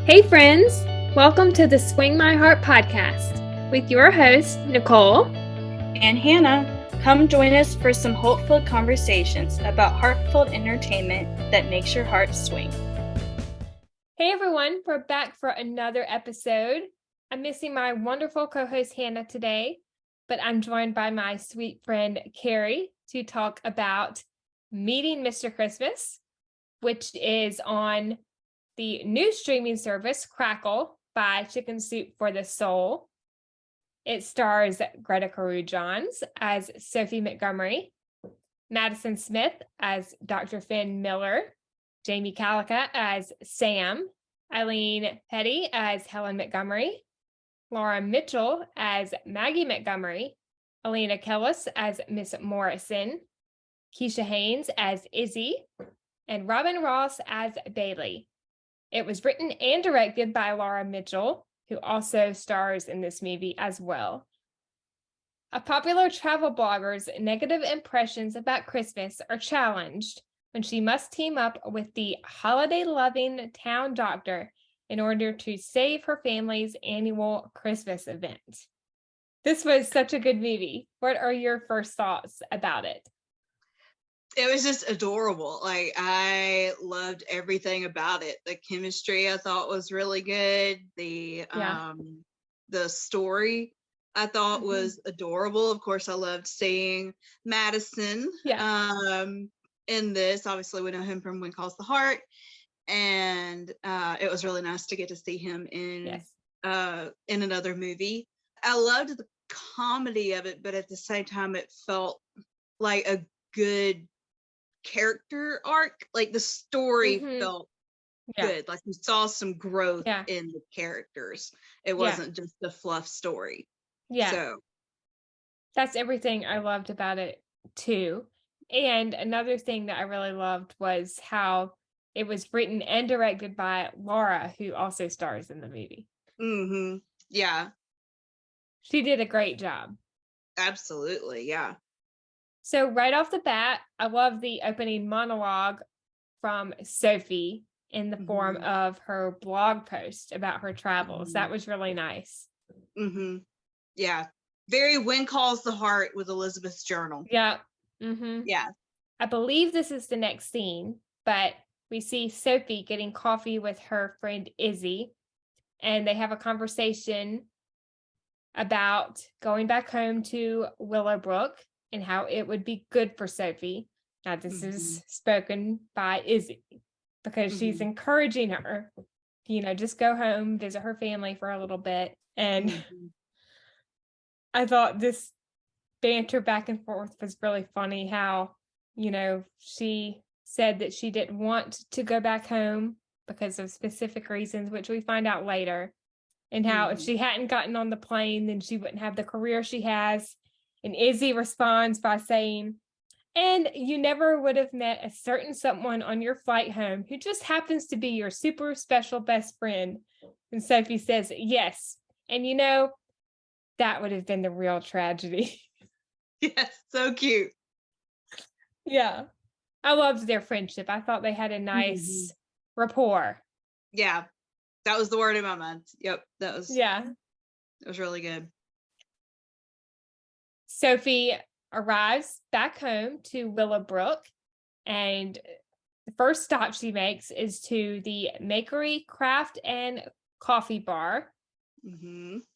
Hey, friends! Welcome to the Swing My Heart podcast with your host, Nicole and Hannah. Come join us for some hopeful conversations about heartfelt entertainment that makes your heart swing. Hey, everyone. We're back for another episode. I'm missing my wonderful co-host, Hannah, today, but I'm joined by my sweet friend, Kerri, to talk about Meeting Mr. Christmas, which is on the new streaming service, Crackle, by Chicken Soup for the Soul. It stars Greta Caru-Johns as Sophie Montgomery, Madison Smith as Dr. Finn Miller, Jamie Calica as Sam, Eileen Petty as Helen Montgomery, Laura Mitchell as Maggie Montgomery, Alina Kellis as Miss Morrison, Keisha Haynes as Izzy, and Robin Ross as Bailey. It was written and directed by Laura Mitchell, who also stars in this movie as well. A popular travel blogger's negative impressions about Christmas are challenged when she must team up with the holiday-loving town doctor in order to save her family's annual Christmas event. This was such a good movie. What are your first thoughts about it? It was just adorable. Like, I loved everything about it. The chemistry I thought was really good. The story I thought was adorable. Of course, I loved seeing Madison in this. Obviously, we know him from When Calls the Heart. And it was really nice to get to see him in another movie. I loved the comedy of it, but at the same time, it felt like a good character arc. Like, the story felt good. Like, we saw some growth in the characters. It wasn't just a fluff story. So that's everything I loved about it too. And another thing that I really loved was how it was written and directed by Laura, who also stars in the movie. Yeah, she did a great job. Absolutely. Yeah. So right off the bat, I love the opening monologue from Sophie in the form of her blog post about her travels. That was really nice. Yeah. Very When Calls the Heart with Elizabeth's journal. Yeah. Yeah. I believe this is the next scene, but we see Sophie getting coffee with her friend Izzy, and they have a conversation about going back home to Willowbrook and how it would be good for Sophie. Now, this is spoken by Izzy because she's encouraging her, just go home, visit her family for a little bit. And I thought this banter back and forth was really funny, how, she said that she didn't want to go back home because of specific reasons, which we find out later, and how if she hadn't gotten on the plane, then she wouldn't have the career she has. And Izzy responds by saying, and you never would have met a certain someone on your flight home who just happens to be your super special best friend. And Sophie says, yes. And that would have been the real tragedy. Yes, so cute. Yeah. I loved their friendship. I thought they had a nice rapport. Yeah. That was the word in my mind. Yep. That was really good. Sophie arrives back home to Willowbrook, and the first stop she makes is to the Makery Craft and Coffee Bar.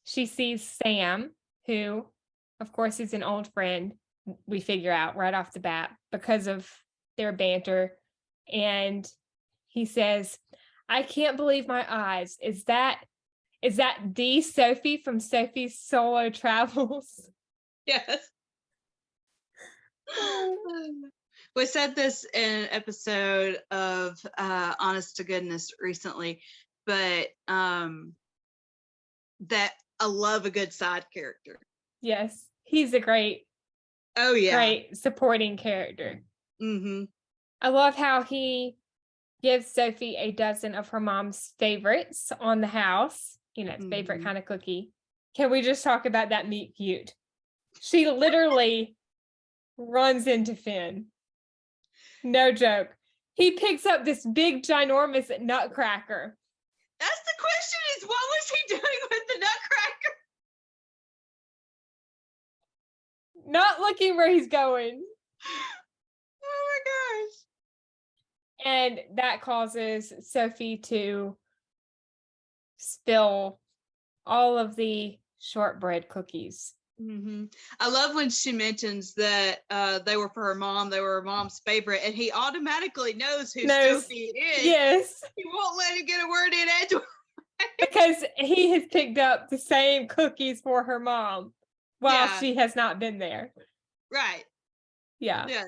She sees Sam, who, of course, is an old friend, we figure out right off the bat because of their banter. And he says, I can't believe my eyes. Is that the Sophie from Sophie's Solo Travels? Yes. We said this in an episode of Honest to Goodness recently, but that I love a good side character. Yes, he's a great supporting character. I love how he gives Sophie a dozen of her mom's favorites on the house, favorite kind of cookie. Can we just talk about that meet cute? She literally runs into Finn. No joke. He picks up this big, ginormous nutcracker. That's the question is, what was he doing with the nutcracker? Not looking where he's going. Oh my gosh. And that causes Sophie to spill all of the shortbread cookies. Mm-hmm. I love when she mentions that they were for her mom. They were her mom's favorite, and he automatically knows who Sophie is. Yes. He won't let him get a word in edgewise. Because he has picked up the same cookies for her mom while she has not been there. Right. Yeah. Yeah.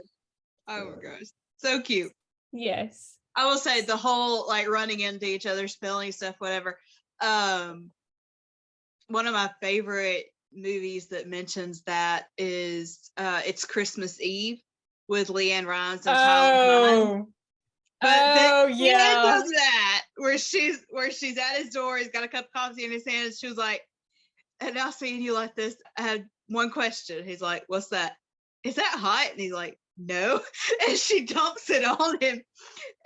Oh my gosh. So cute. Yes. I will say the whole like running into each other, spelling stuff, whatever. One of my favorite movies that mentions that is It's Christmas Eve with Leanne Rimes and Tyler. But the end of that, where she's at his door, he's got a cup of coffee in his hand, and she was like, "And now seeing you like this, I had one question." He's like, "What's that? Is that hot?" And he's like, "No." And she dumps it on him,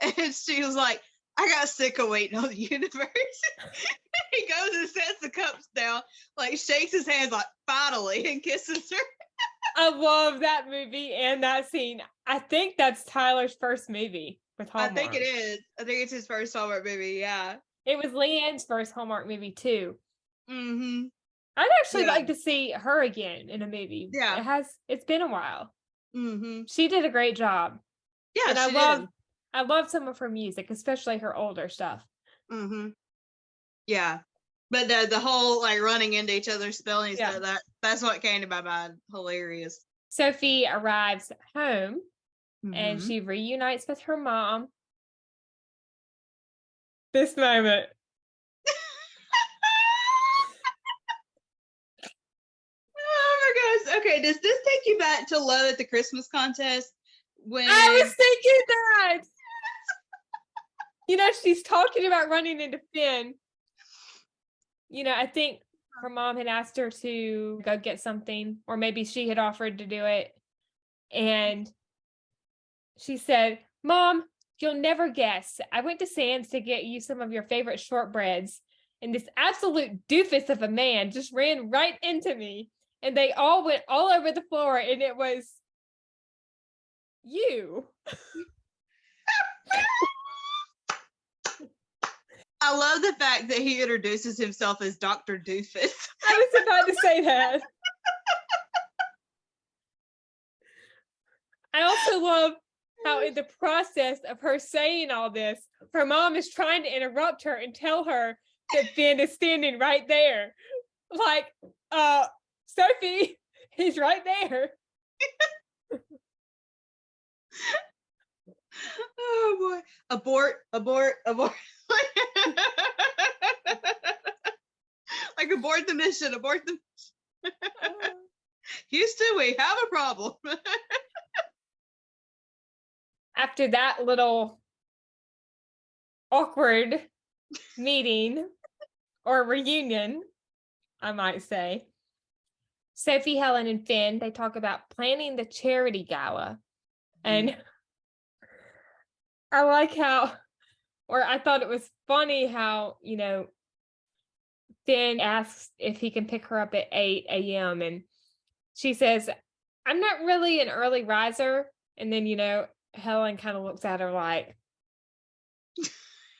and she was like, "I got sick of waiting on the universe." He goes and sets the cups down, like shakes his hands, like finally, and kisses her. I love that movie and that scene. I think that's Tyler's first movie with Hallmark. I think it is. I think it's his first Hallmark movie. Yeah. It was Leanne's first Hallmark movie too. Mm-hmm. I'd actually like to see her again in a movie. Yeah. It's been a while. Mm-hmm. She did a great job. Yeah, and I love some of her music, especially her older stuff. Mm-hmm. Yeah. But the whole like running into each other, spelling stuff, that's what came to my mind. Hilarious. Sophie arrives home and she reunites with her mom. This moment. Oh my gosh. Okay, does this take you back to Love at the Christmas contest? When I was thinking that. She's talking about running into Finn. I think her mom had asked her to go get something, or maybe she had offered to do it. And she said, "Mom, you'll never guess. I went to Sam's to get you some of your favorite shortbreads. And this absolute doofus of a man just ran right into me. And they all went all over the floor. And it was you." I love the fact that he introduces himself as Dr. Doofus. I was about to say that. I also love how in the process of her saying all this, her mom is trying to interrupt her and tell her that Finn is standing right there. Like, Sophie, he's right there. Oh boy. Abort. Like abort the mission, Houston, we have a problem. After that little awkward meeting or reunion, I might say, Sophie, Helen, and Finn, they talk about planning the charity gala. And I like I thought it was funny how, Finn asks if he can pick her up at 8 a.m. And she says, "I'm not really an early riser." And then, Helen kind of looks at her like,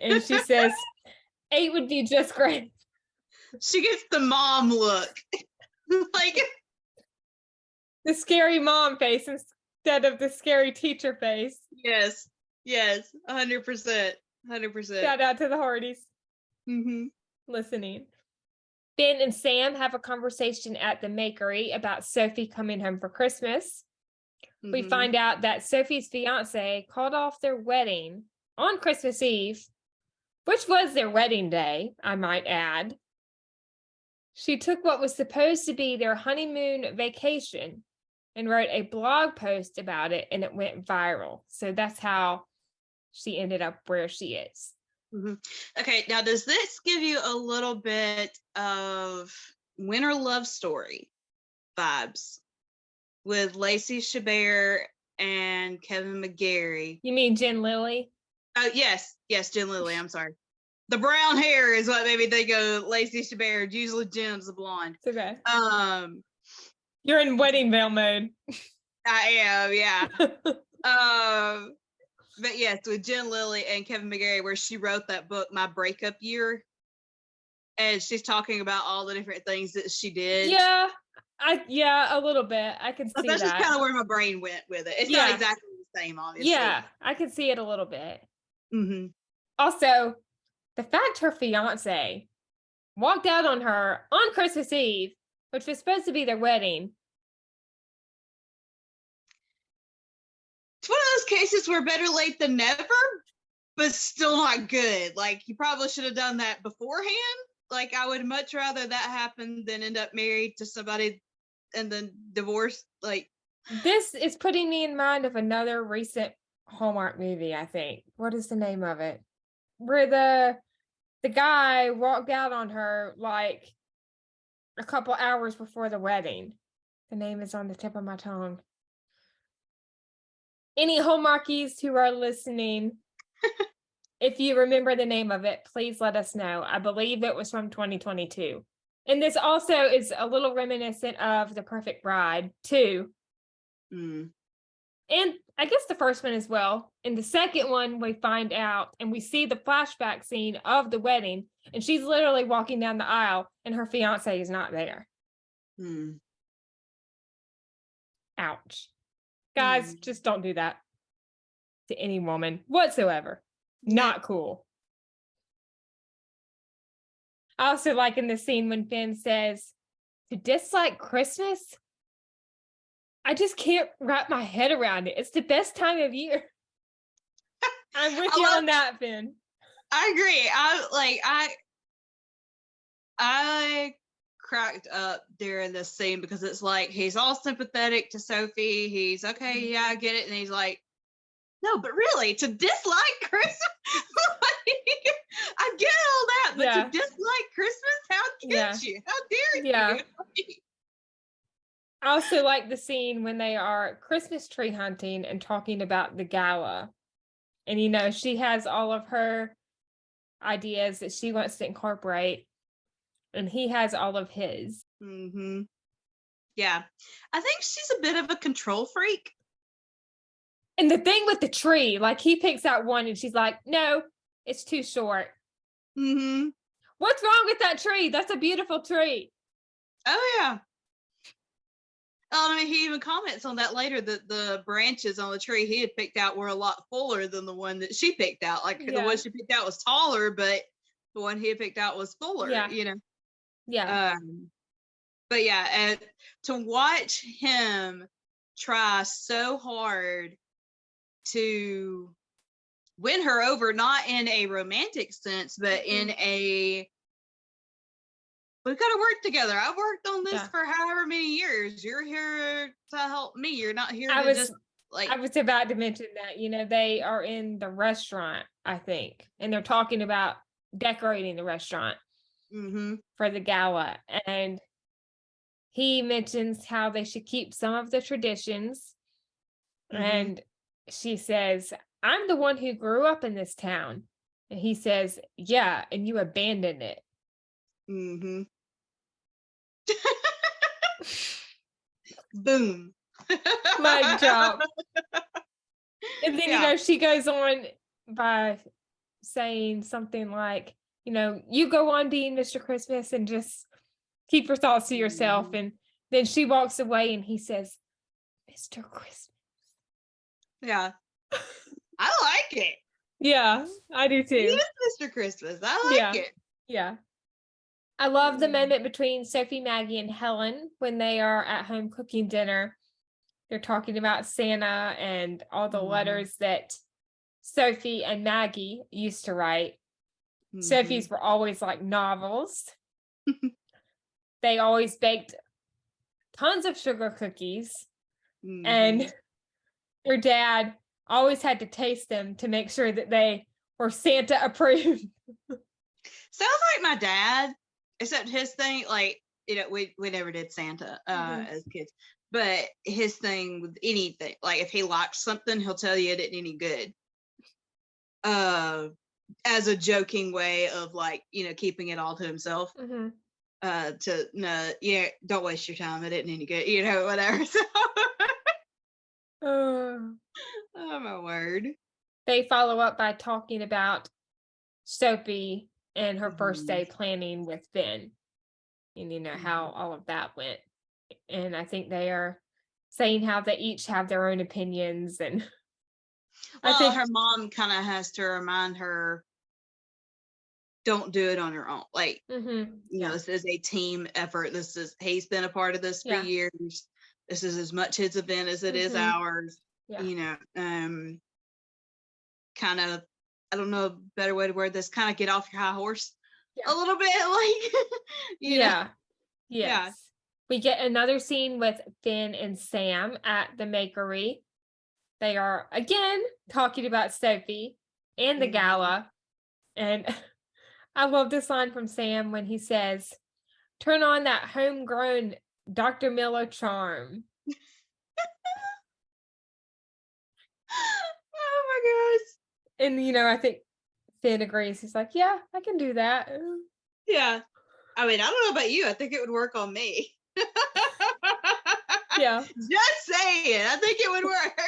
and she says, 8 would be just great. She gets the mom look. Like the scary mom face instead of the scary teacher face. Yes. 100%. 100%. Shout out to the Hardys. Listening. Finn and Sam have a conversation at the Makery about Sophie coming home for Christmas. We find out that Sophie's fiance called off their wedding on Christmas Eve, which was their wedding day, I might add. She took what was supposed to be their honeymoon vacation and wrote a blog post about it, and it went viral. So that's how she ended up where she is. Okay, now does this give you a little bit of Winter Love Story vibes with Lacey Chabert and Kevin McGarry? You mean Jen Lilly? Oh, yes, Jen Lilly, I'm sorry. The brown hair is what made me think of Lacey Chabert. Usually Jim's the blonde. It's okay. You're in wedding veil mode. I am, yeah. But yes, with Jen Lilly and Kevin McGarry, where she wrote that book, My Breakup Year, and she's talking about all the different things that she did. Yeah, a little bit. I can see that. That's just kind of where my brain went with it. It's not exactly the same, obviously. Yeah, I can see it a little bit. Mm-hmm. Also, the fact her fiance walked out on her on Christmas Eve, which was supposed to be their wedding. It's one of those cases where better late than never, but still not good. Like, you probably should have done that beforehand. Like, I would much rather that happen than end up married to somebody and then divorced. Like, this is putting me in mind of another recent Hallmark movie, I think. What is the name of it? Where the guy walked out on her like a couple hours before the wedding. The name is on the tip of my tongue. Any Hallmarkies who are listening, if you remember the name of it, please let us know. I believe it was from 2022. And this also is a little reminiscent of The Perfect Bride, too. Mm. And I guess the first one as well. In the second one, we find out and we see the flashback scene of the wedding, and she's literally walking down the aisle and her fiance is not there. Mm. Ouch. Guys, just don't do that to any woman whatsoever. Not cool. I also like in the scene when Finn says, to dislike Christmas? I just can't wrap my head around it. It's the best time of year. I'm with you on that, Finn. I agree. I cracked up during this scene because it's like he's all sympathetic to Sophie. He's okay, yeah, I get it. And he's like, no, but really, to dislike Christmas? I get all that, but to dislike Christmas? How could you? How dare you? I also like the scene when they are Christmas tree hunting and talking about the gala. And, you know, she has all of her ideas that she wants to incorporate. And he has all of his. Mm-hmm. Yeah. I think she's a bit of a control freak. And the thing with the tree, like he picks out one and she's like, no, it's too short. Mm-hmm. What's wrong with that tree? That's a beautiful tree. Oh, yeah. I mean, he even comments on that later that the branches on the tree he had picked out were a lot fuller than the one that she picked out. Like the one she picked out was taller, but the one he had picked out was fuller, you know? Yeah. But yeah, and to watch him try so hard to win her over, not in a romantic sense, but in a, we've got to work together. I've worked on this for however many years. You're here to help me. You're not here to just like. I was about to mention that, you know, they are in the restaurant, I think, and they're talking about decorating the restaurant for the gala. And he mentions how they should keep some of the traditions. And she says, I'm the one who grew up in this town. And he says, yeah, and you abandoned it. Mm-hmm. Boom. Mic drop. And then, you know, she goes on by saying something like, you know, you go on being Mr. Christmas and just keep your thoughts to yourself. And then she walks away and he says, Mr. Christmas. Yeah. I like it. Yeah, I do too. He is Mr. Christmas. I like it. Yeah. I love the moment between Sophie, Maggie, and Helen when they are at home cooking dinner. They're talking about Santa and all the letters that Sophie and Maggie used to write. Sophie's were always like novels. They always baked tons of sugar cookies. And her dad always had to taste them to make sure that they were Santa approved. Sounds like my dad, except his thing, like, you know, we never did Santa as kids, but his thing with anything, like if he liked something, he'll tell you it isn't any good. as a joking way of like, keeping it all to himself. Don't waste your time. I didn't need to get, whatever. So, oh my word. They follow up by talking about Sophie and her first day planning with Ben, and how all of that went. And I think they are saying how they each have their own opinions, and I think her mom kind of has to remind her, don't do it on your own. Like, this is a team effort. He's been a part of this for years. This is as much his event as it is ours. Kind of, I don't know a better way to word this, kind of get off your high horse a little bit, like, Yes. We get another scene with Finn and Sam at the Makery. They are again talking about Sophie and the gala. And I love this line from Sam when he says, "Turn on that homegrown Dr. Miller charm." Oh my gosh. And, I think Finn agrees. He's like, yeah, I can do that. Yeah. I mean, I don't know about you. I think it would work on me. Yeah. Just saying. I think it would work.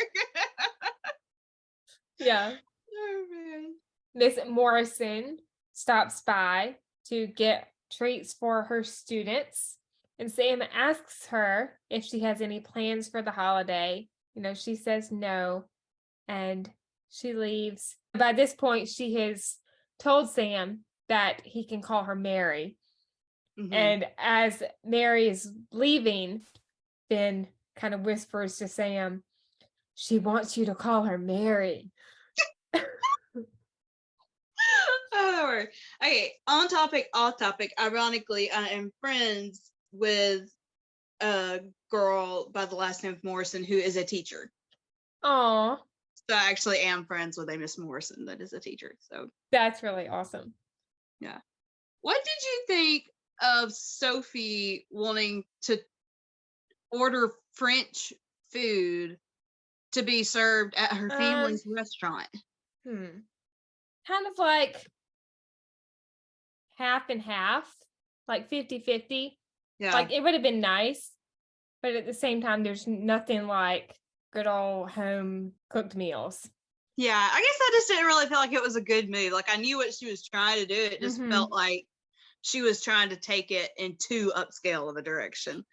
Yeah. Oh, man. Miss Morrison stops by to get treats for her students. And Sam asks her if she has any plans for the holiday. She says no. And she leaves. By this point, she has told Sam that he can call her Mary. And as Mary is leaving, Finn kind of whispers to Sam, she wants you to call her Mary. Oh, okay, on topic, off topic. Ironically, I am friends with a girl by the last name of Morrison who is a teacher. Aw. So I actually am friends with a Miss Morrison that is a teacher. So that's really awesome. Yeah. What did you think of Sophie wanting to order French food to be served at her family's restaurant? Kind of like half and half, like 50-50. Yeah. Like it would have been nice, but at the same time, there's nothing like good old home cooked meals. Yeah, I guess I just didn't really feel like it was a good move. Like I knew what she was trying to do. It just felt like she was trying to take it in too upscale of a direction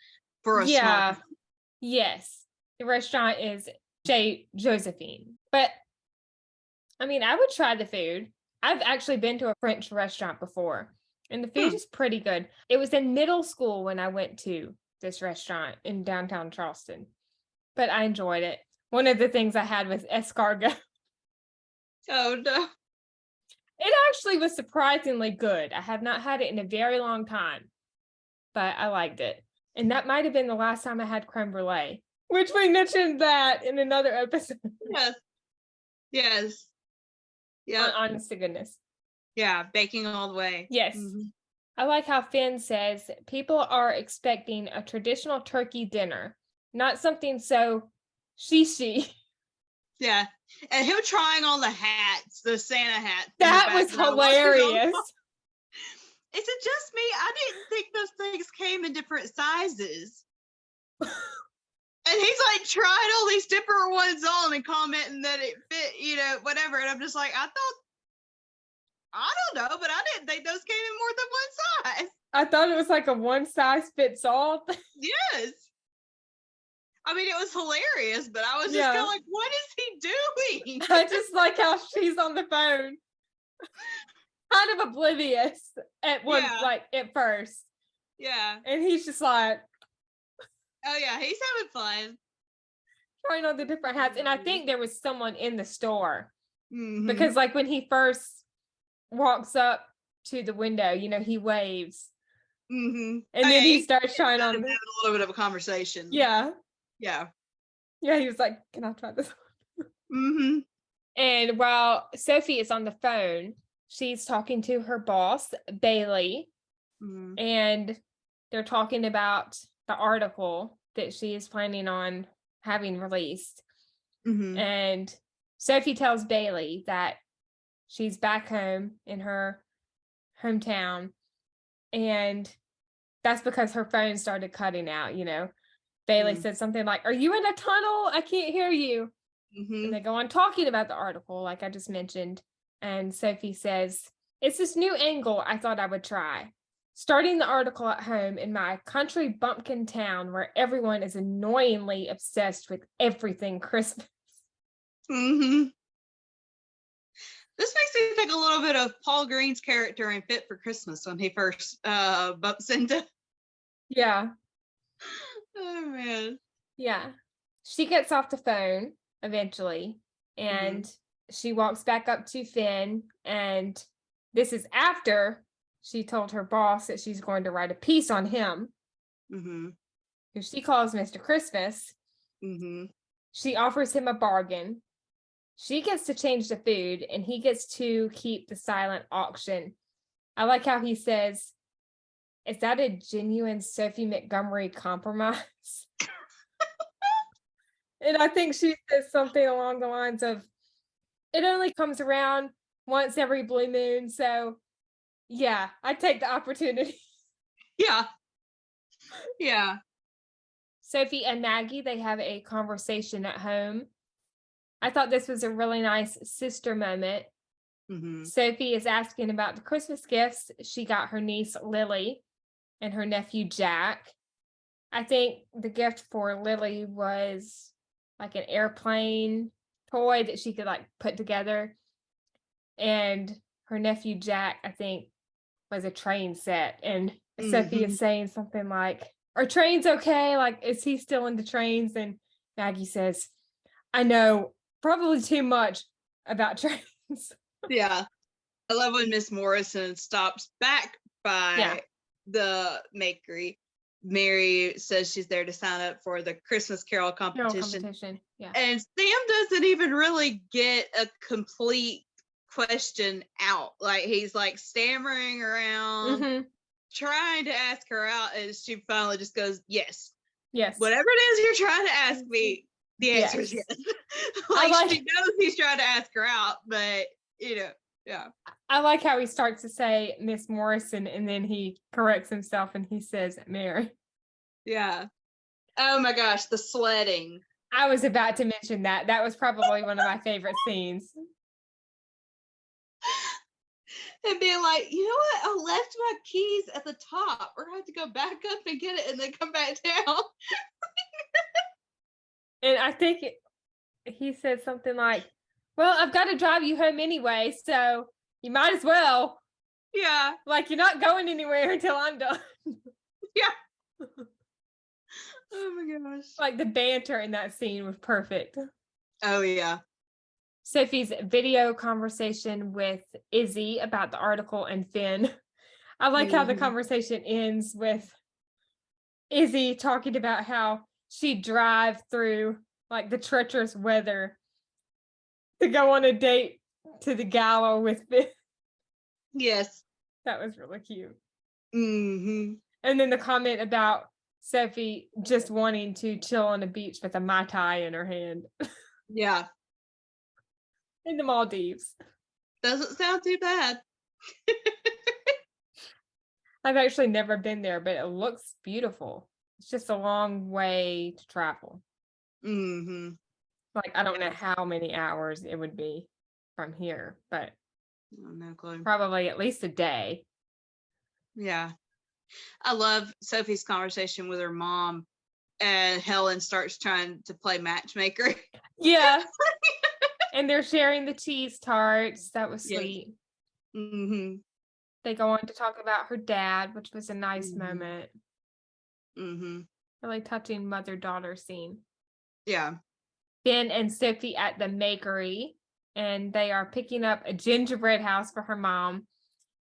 for a small. Yes. The restaurant is Chez Josephine. But I mean, I would try the food. I've actually been to a French restaurant before, and the food is pretty good. It was in middle school when I went to this restaurant in downtown Charleston, but I enjoyed it. One of the things I had was escargot. Oh, no. It actually was surprisingly good. I have not had it in a very long time, but I liked it. And that might have been the last time I had creme brulee, which we mentioned that in another episode. Yes. Yeah. Honest to goodness. Yeah, baking all the way. Yes. I like how Finn says people are expecting a traditional turkey dinner, not something so she. Yeah. And him trying on the hats, the Santa hats. That was hilarious. Is it just me? I didn't think those things came in different sizes. And he's like trying all these different ones on and commenting that it fit, whatever. And I'm just like, I don't know, but I didn't think those came in more than one size. I thought it was like a one size fits all. Yes. I mean, it was hilarious, but I was just kind of like, what is he doing? I just like how she's on the phone. Kind of oblivious at one, like at first. Yeah. And he's just like, oh yeah, he's having fun. Trying on the different hats. And I think there was someone in the store. Because like when he first walks up to the window, he waves. And then he starts trying on. Having a little bit of a conversation. Yeah. Yeah. Yeah, he was like, can I try this? And while Sophie is on the phone, she's talking to her boss, Bailey. And they're talking about the article that she is planning on having released. And Sophie tells Bailey that she's back home in her hometown, and that's because her phone started cutting out. Bailey said something like, "Are you in a tunnel? I can't hear you." And they go on talking about the article, like I just mentioned. And Sophie says, "It's this new angle I thought I would try. Starting the article at home in my country bumpkin town where everyone is annoyingly obsessed with everything Christmas." This makes me think a little bit of Paul Green's character in Fit for Christmas when he first bumps into. Yeah. Oh, man. Yeah. She gets off the phone eventually, and she walks back up to Finn, and this is after she told her boss that she's going to write a piece on him, who she calls Mr. Christmas. She offers him a bargain. She gets to change the food, and he gets to keep the silent auction. I like how he says, "Is that a genuine Sophie Montgomery compromise?" And I think she says something along the lines of, "It only comes around once every blue moon, so yeah, I take the opportunity." Yeah. Yeah. Sophie and Maggie, they have a conversation at home. I thought this was a really nice sister moment. Sophie is asking about the Christmas gifts she got her niece Lily and her nephew Jack. I think the gift for Lily was like an airplane toy that she could like put together. And her nephew Jack, I think, was a train set. And Sophie is saying something like, "Are trains okay? Like, is he still into trains?" And Maggie says, "I know probably too much about trains." Yeah. I love when Miss Morrison stops back by the bakery. Mary says she's there to sign up for the Christmas Carol competition. Yeah. And Sam doesn't even really get a complete question out. Like, he's like stammering around, trying to ask her out, and she finally just goes, yes. Whatever it is you're trying to ask me, the answer is yes. like she knows he's trying to ask her out, but yeah. I like how he starts to say Miss Morrison, and then he corrects himself and he says Mary. Yeah. Oh my gosh, the sledding. I was about to mention that. That was probably one of my favorite scenes. And being like, you know what? I left my keys at the top. We're going to have to go back up and get it and then come back down. And I think he said something like, "Well, I've got to drive you home anyway, so you might as well." Yeah. Like, you're not going anywhere until I'm done. Yeah. Oh my gosh. Like, the banter in that scene was perfect. Oh, yeah. Sophie's video conversation with Izzy about the article and Finn. I like how the conversation ends with Izzy talking about how she drive through like the treacherous weather to go on a date to the gala with Finn. Yes. That was really cute. And then the comment about Sophie just wanting to chill on the beach with a Mai Tai in her hand. Yeah. In the Maldives. Doesn't sound too bad. I've actually never been there, but it looks beautiful. It's just a long way to travel. Like, I don't know how many hours it would be from here, but no clue. Probably at least a day. Yeah. I love Sophie's conversation with her mom, and Helen starts trying to play matchmaker. Yeah. And they're sharing the cheese tarts. That was sweet. They go on to talk about her dad, which was a nice moment. Really touching mother-daughter scene. Yeah. Ben and Sophie at the bakery, and they are picking up a gingerbread house for her mom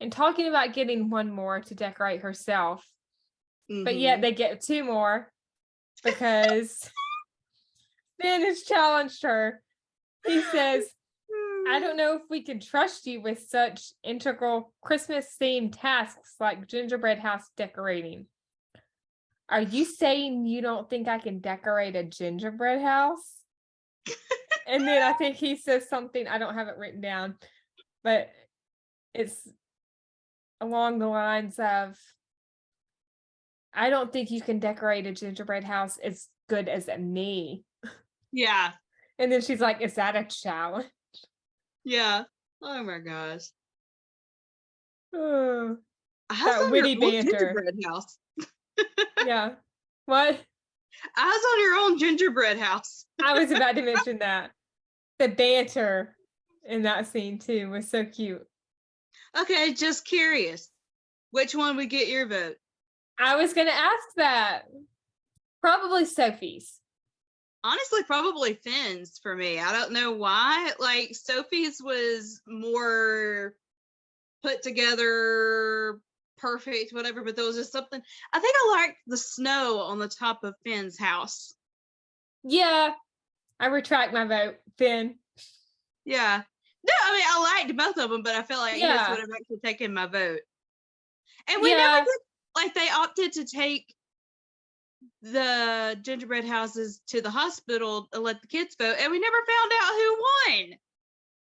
and talking about getting one more to decorate herself. But yet they get two more because Ben has challenged her. He says, "I don't know if we can trust you with such integral Christmas-themed tasks like gingerbread house decorating. Are you saying you don't think I can decorate a gingerbread house?" And then I think he says something, I don't have it written down, but it's along the lines of, I don't think you can decorate a gingerbread house as good as me. Yeah. And then she's like, is that a challenge? Yeah. Oh my gosh. Oh, How's that on your witty own banter. gingerbread house? Yeah. What? How's on your own gingerbread house? I was about to mention that. The banter in that scene too was so cute. Okay, just curious. Which one would get your vote? I was going to ask that. Probably Sophie's. Honestly, probably Finn's for me. I don't know why. Like, Sophie's was more put together, perfect, whatever, but there was just something. I think I liked the snow on the top of Finn's house. Yeah, I retract my vote, Finn. Yeah. No, I mean, I liked both of them, but I feel like his would have actually taken my vote. And we never did, like, they opted to take the gingerbread houses to the hospital and let the kids vote, and we never found out who won.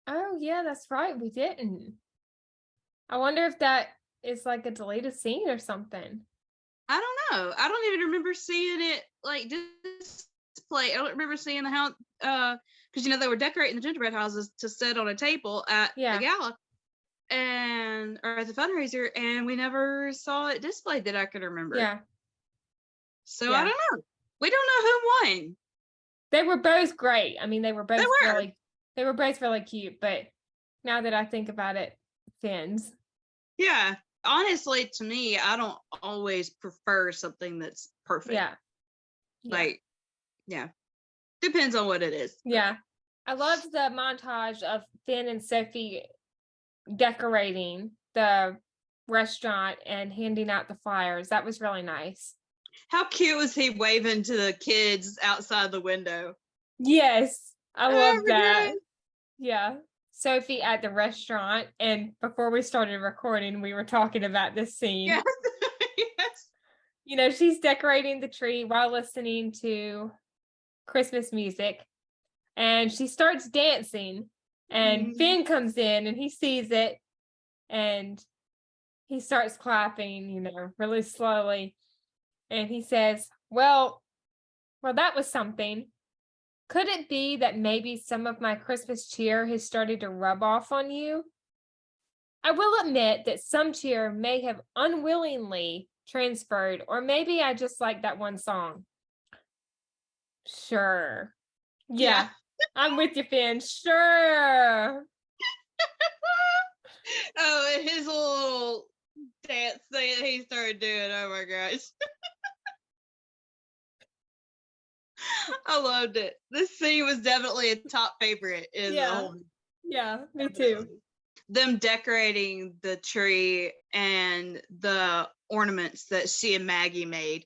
Oh, yeah, that's right. We didn't. I wonder if that is like a deleted scene or something. I don't know. I don't even remember seeing it like display. I don't remember seeing the house because they were decorating the gingerbread houses to sit on a table at the gala or at the fundraiser, and we never saw it displayed that I could remember. Yeah. So I don't know. We don't know who won. They were both great. I mean, they were both really cute, but now that I think about it, Finn's. Yeah. Honestly, to me, I don't always prefer something that's perfect. Yeah. Like, depends on what it is. Yeah. I loved the montage of Finn and Sophie decorating the restaurant and handing out the flyers. That was really nice. How cute was he waving to the kids outside the window? Yes, I love that. Yeah. Sophie at the restaurant, and before we started recording, we were talking about this scene. Yes. Yes. She's decorating the tree while listening to Christmas music, and she starts dancing, and Finn comes in and he sees it, and he starts clapping, really slowly, and he says, well, that was something. Could it be that maybe some of my Christmas cheer has started to rub off on you? I will admit that some cheer may have unwillingly transferred, or maybe I just like that one song. Sure. Yeah. I'm with you, Finn. Sure. Oh, and his little dance thing that he started doing. Oh my gosh. I loved it. This scene was definitely a top favorite in the whole movie. Yeah, me too. Them decorating the tree and the ornaments that she and Maggie made.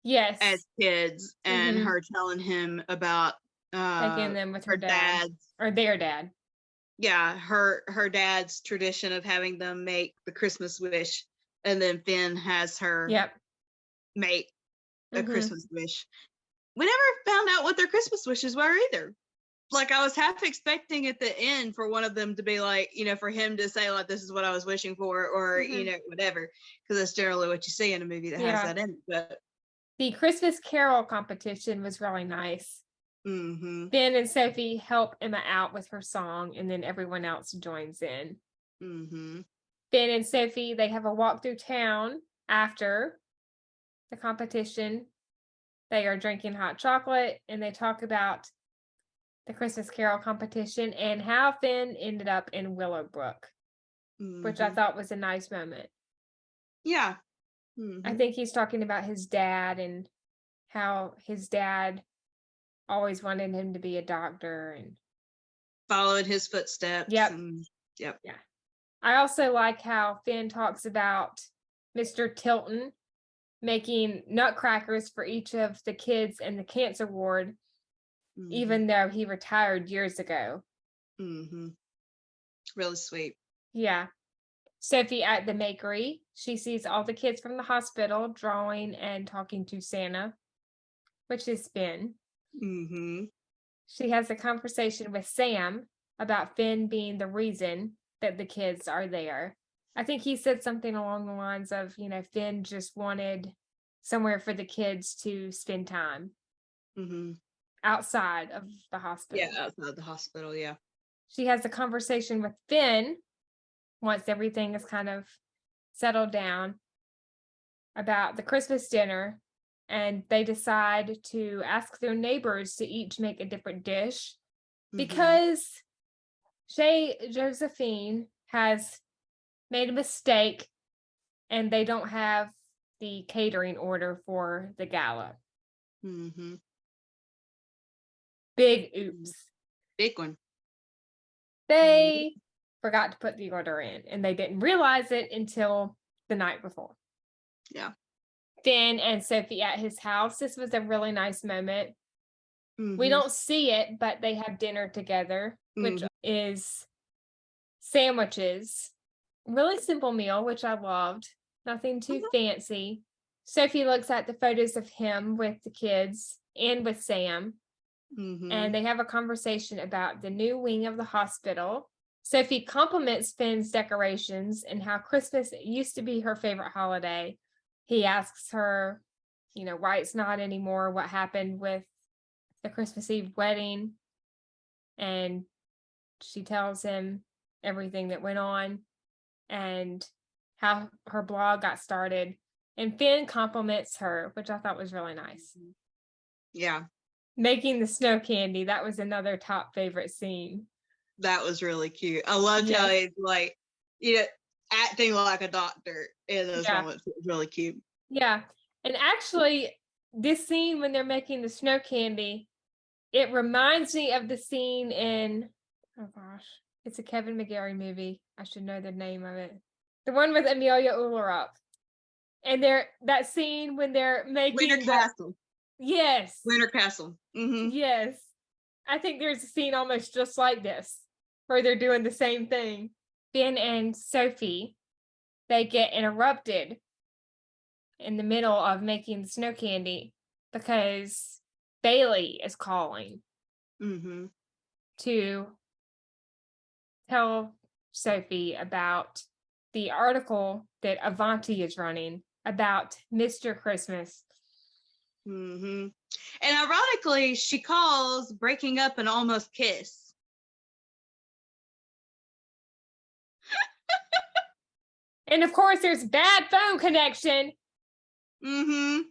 Yes. As kids, and her telling him about taking them with her dad's or their dad. Yeah, her dad's tradition of having them make the Christmas wish, and then Finn has her make a Christmas wish. We never found out what their Christmas wishes were either. Like, I was half expecting at the end for one of them to be like, for him to say, like, this is what I was wishing for, or, whatever. Because that's generally what you see in a movie that has that in it. But the Christmas Carol competition was really nice. Finn and Sophie help Emma out with her song, and then everyone else joins in. Finn and Sophie, they have a walk through town after the competition. They are drinking hot chocolate, and they talk about the Christmas Carol competition and how Finn ended up in Willowbrook, which I thought was a nice moment. Yeah. I think he's talking about his dad and how his dad always wanted him to be a doctor and followed his footsteps. Yeah. Yeah. I also like how Finn talks about Mr. Tilton making nutcrackers for each of the kids in the cancer ward, even though he retired years ago. Really sweet. Yeah. Sophie at the bakery, she sees all the kids from the hospital drawing and talking to Santa, which is Finn. She has a conversation with Sam about Finn being the reason that the kids are there. I think he said something along the lines of, Finn just wanted somewhere for the kids to spend time outside of the hospital. Yeah, outside the hospital, yeah. She has a conversation with Finn once everything is kind of settled down about the Christmas dinner, and they decide to ask their neighbors to each make a different dish because Josephine has made a mistake and they don't have the catering order for the gala. Big oops. Big one. They forgot to put the order in, and they didn't realize it until the night before. Yeah. Finn and Sophie at his house. This was a really nice moment. We don't see it, but they have dinner together, which is sandwiches. Really simple meal, which I loved. Nothing too fancy. Sophie looks at the photos of him with the kids and with Sam. And they have a conversation about the new wing of the hospital. Sophie compliments Finn's decorations and how Christmas used to be her favorite holiday. He asks her, why it's not anymore, what happened with the Christmas Eve wedding. And she tells him everything that went on and how her blog got started. And Finn compliments her, which I thought was really nice. Yeah. Making the snow candy, that was another top favorite scene. That was really cute. I loved how he's like, acting like a doctor in those moments. It was really cute. Yeah. And actually, this scene when they're making the snow candy, it reminds me of the scene in, oh gosh, it's a Kevin McGarry movie. I should know the name of it. The one with Amelia Ullerup. And that scene when they're making Winter Castle. Yes. Winter Castle. Yes. I think there's a scene almost just like this where they're doing the same thing. Finn and Sophie, they get interrupted in the middle of making the snow candy because Bailey is calling to tell Sophie about the article that Avanti is running about Mr. Christmas. And ironically, she calls breaking up an almost kiss. And of course, there's bad phone connection. I'm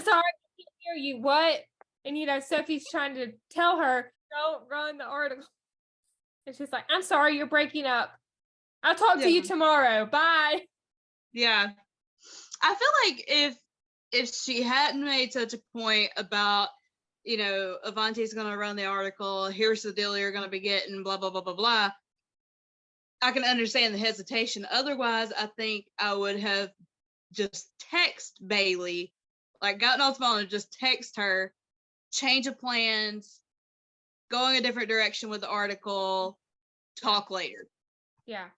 sorry, I can't hear you. What? And Sophie's trying to tell her, don't run the article. And she's like, I'm sorry, you're breaking up. I'll talk to you tomorrow. Bye. Yeah. I feel like if she hadn't made such a point about, Avanti's going to run the article, here's the deal you're going to be getting, blah, blah, blah, blah, blah, I can understand the hesitation. Otherwise, I think I would have just text Bailey, like gotten off the phone and just text her, change of plans, going a different direction with the article, talk later. Yeah.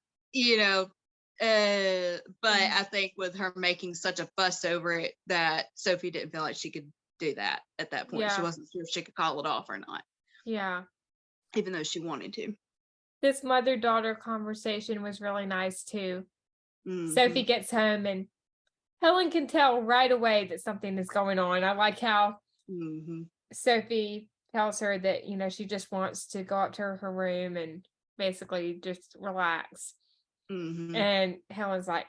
But I think with her making such a fuss over it that Sophie didn't feel like she could do that at that point. She wasn't sure if she could call it off or not. Yeah. Even though she wanted to. This mother-daughter conversation was really nice too. Sophie gets home and Helen can tell right away that something is going on. I like how Sophie tells her that, she just wants to go up to her room and basically just relax. And Helen's like,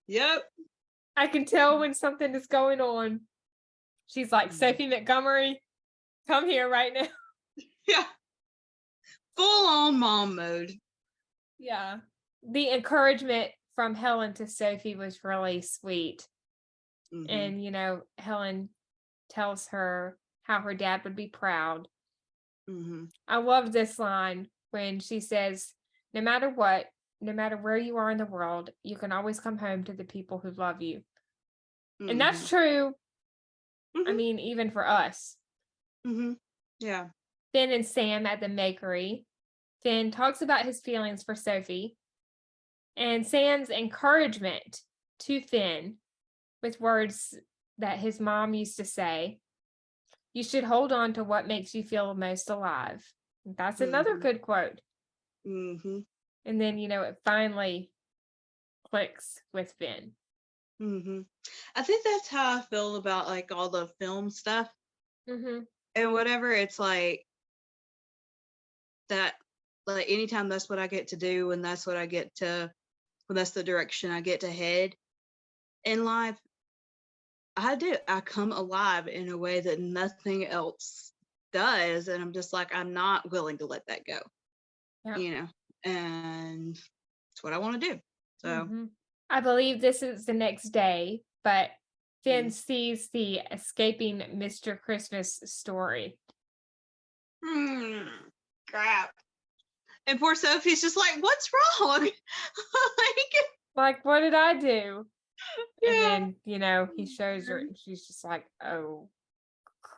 Yep. I can tell when something is going on. She's like, Sophie Montgomery, come here right now. Yeah. Full on mom mode. Yeah. The encouragement from Helen to Sophie was really sweet. And, Helen tells her how her dad would be proud. I love this line when she says, no matter what, no matter where you are in the world, you can always come home to the people who love you. And that's true. I mean, even for us. Yeah. Finn and Sam at the bakery. Finn talks about his feelings for Sophie and Sam's encouragement to Finn with words that his mom used to say. You should hold on to what makes you feel most alive. That's another good quote. Mm-hmm. And then, it finally clicks with Finn. Mm-hmm. I think that's how I feel about like all the film stuff Mm-hmm. and whatever. It's like that, like anytime that's what I get to do, and that's what I get to, when that's the direction I get to head in life, I come alive in a way that nothing else does. And I'm just like, I'm not willing to let that go, Yeah. And it's what I want to do. So Mm-hmm. I believe this is the next day, but Finn sees the escaping Mr. Christmas story. Crap. And poor Sophie's just like, what's wrong? Like, what did I do? Yeah. And then, he shows her and she's just like, oh,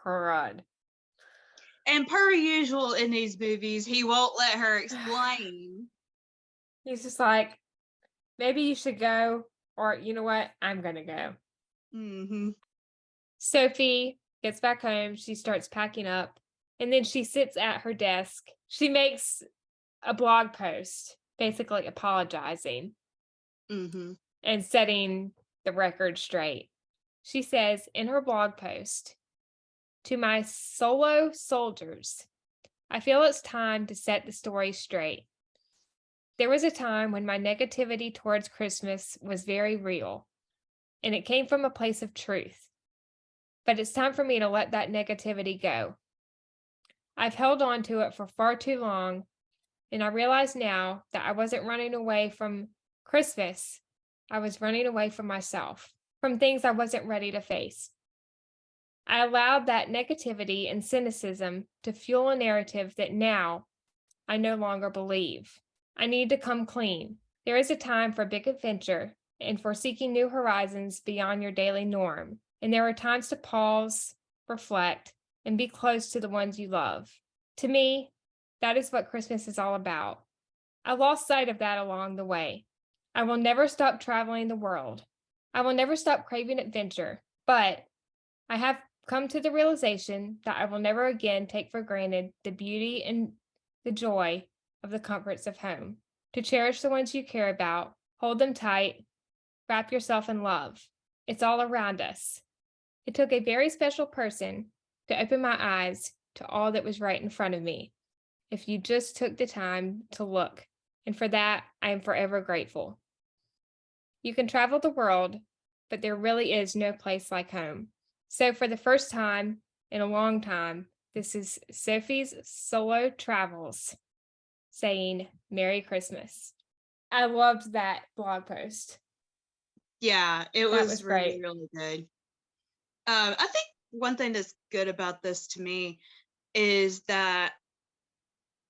crud. And per usual in these movies, he won't let her explain. He's just like, maybe you should go, or you know what? I'm going to go. Mm-hmm. Sophie gets back home. She starts packing up, and then she sits at her desk. She makes a blog post, basically apologizing and setting the record straight. She says in her blog post, "To my solo soldiers, I feel it's time to set the story straight. There was a time when my negativity towards Christmas was very real, and it came from a place of truth. But it's time for me to let that negativity go. I've held on to it for far too long, and I realize now that I wasn't running away from Christmas. I was running away from myself, from things I wasn't ready to face. I allowed that negativity and cynicism to fuel a narrative that now I no longer believe. I need to come clean. There is a time for big adventure and for seeking new horizons beyond your daily norm. And there are times to pause, reflect, and be close to the ones you love. To me, that is what Christmas is all about. I lost sight of that along the way. I will never stop traveling the world. I will never stop craving adventure, but I have come to the realization that I will never again take for granted the beauty and the joy of the comforts of home. To cherish the ones you care about, hold them tight, wrap yourself in love. It's all around us. It took a very special person to open my eyes to all that was right in front of me. If you just took the time to look, and for that, I am forever grateful. You can travel the world, but there really is no place like home. So for the first time in a long time, this is Sophie's solo travels saying Merry Christmas. I loved that blog post. Yeah, it That was great. really, really good. I think one thing that's good about this to me is that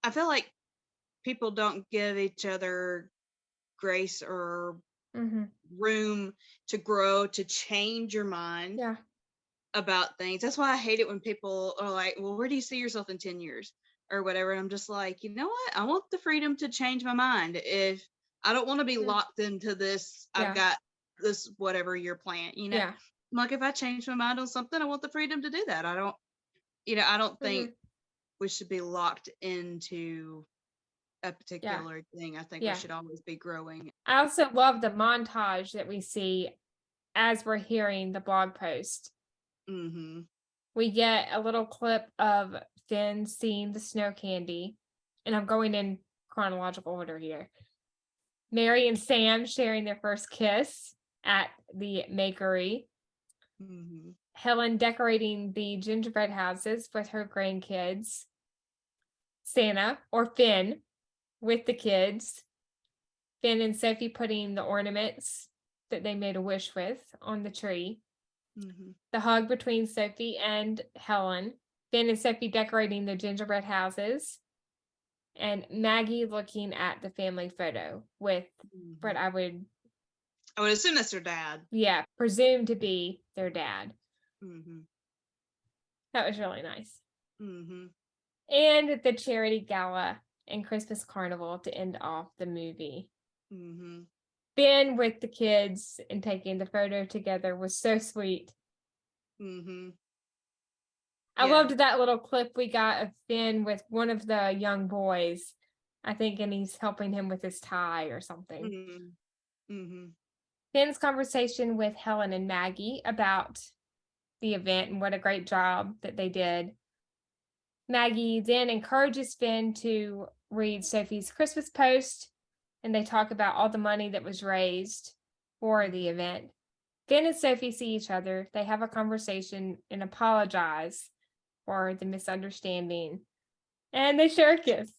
I feel like people don't give each other grace or room to grow, to change your mind about things. That's why I hate it when people are like, well, where do you see yourself in 10 years or whatever? And I'm just like, you know what? I want the freedom to change my mind. If I don't want to be locked into this, I've got this whatever year plan, Yeah. Like if I change my mind on something, I want the freedom to do that. I don't think we should be locked into a particular thing. I think we should always be growing. I also love the montage that we see as we're hearing the blog post. We get a little clip of Finn seeing the snow candy, and I'm going in chronological order here. Mary and Sam sharing their first kiss at the makery. Helen decorating the gingerbread houses with her grandkids. Santa, or Finn, with the kids. Finn and Sophie putting the ornaments that they made a wish with on the tree. The hug between Sophie and Helen. Finn and Sophie decorating the gingerbread houses. And Maggie looking at the family photo with what I would assume that's their dad. Yeah, presume to be their dad. That was really nice. And the charity gala and Christmas carnival to end off the movie. Ben with the kids and taking the photo together was so sweet. I loved that little clip we got of Finn with one of the young boys, I think, and he's helping him with his tie or something. Mm-hmm. Mm-hmm. Finn's conversation with Helen and Maggie about the event and what a great job that they did. Maggie then encourages Finn to read Sophie's Christmas post, and they talk about all the money that was raised for the event. Finn and Sophie see each other. They have a conversation and apologize for the misunderstanding, and they share a kiss.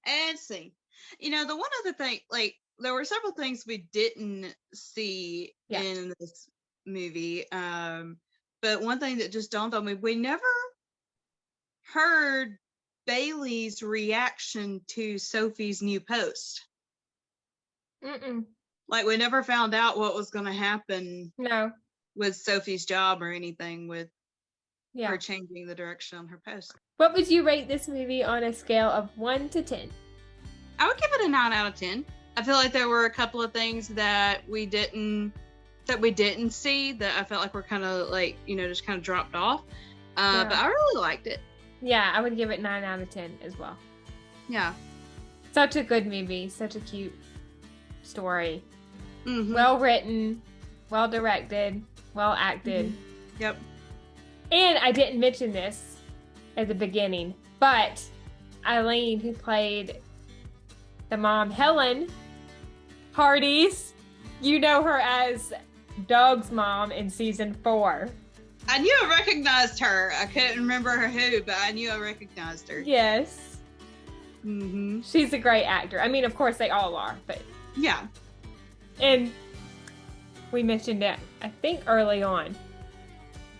Yay! And see, the one other thing, like, there were several things we didn't see in this movie. But one thing that just dawned on me, we never heard Bailey's reaction to Sophie's new post. Mm-mm. Like, we never found out what was going to happen with Sophie's job or anything with her changing the direction on her post. What would you rate this movie on a scale of 1 to 10? I would give it a 9 out of 10. I feel like there were a couple of things that we didn't see that I felt like were kind of like, just kind of dropped off. But I really liked it. Yeah, I would give it 9 out of 10 as well. Yeah. Such a good movie. Such a cute story. Mm-hmm. Well written, well directed, well acted. Mm-hmm. Yep. And I didn't mention this at the beginning, but Eileen, who played the mom, Helen Hardy's, you know her as Doug's mom in season 4. I knew I recognized her. I couldn't remember her who, but I knew I recognized her. Yes. Mm-hmm. She's a great actor. I mean, of course they all are, but yeah. And we mentioned it, I think, early on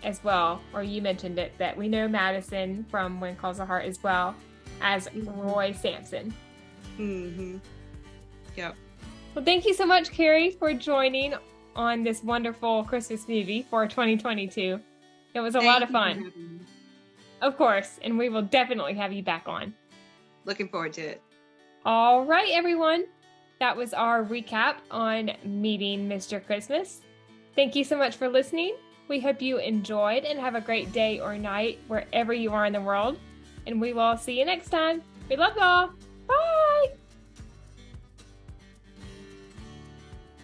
as well, or you mentioned it, that we know Madison from When Calls the Heart as well as Roy Sampson. Mm-hmm. Yep. Well, thank you so much, Kerri, for joining on this wonderful Christmas movie for 2022. It was a lot of fun. Of course, and we will definitely have you back on. Looking forward to it. All right, everyone. That was our recap on Meeting Mr. Christmas. Thank you so much for listening. We hope you enjoyed and have a great day or night wherever you are in the world. And we will see you next time. We love y'all. Bye.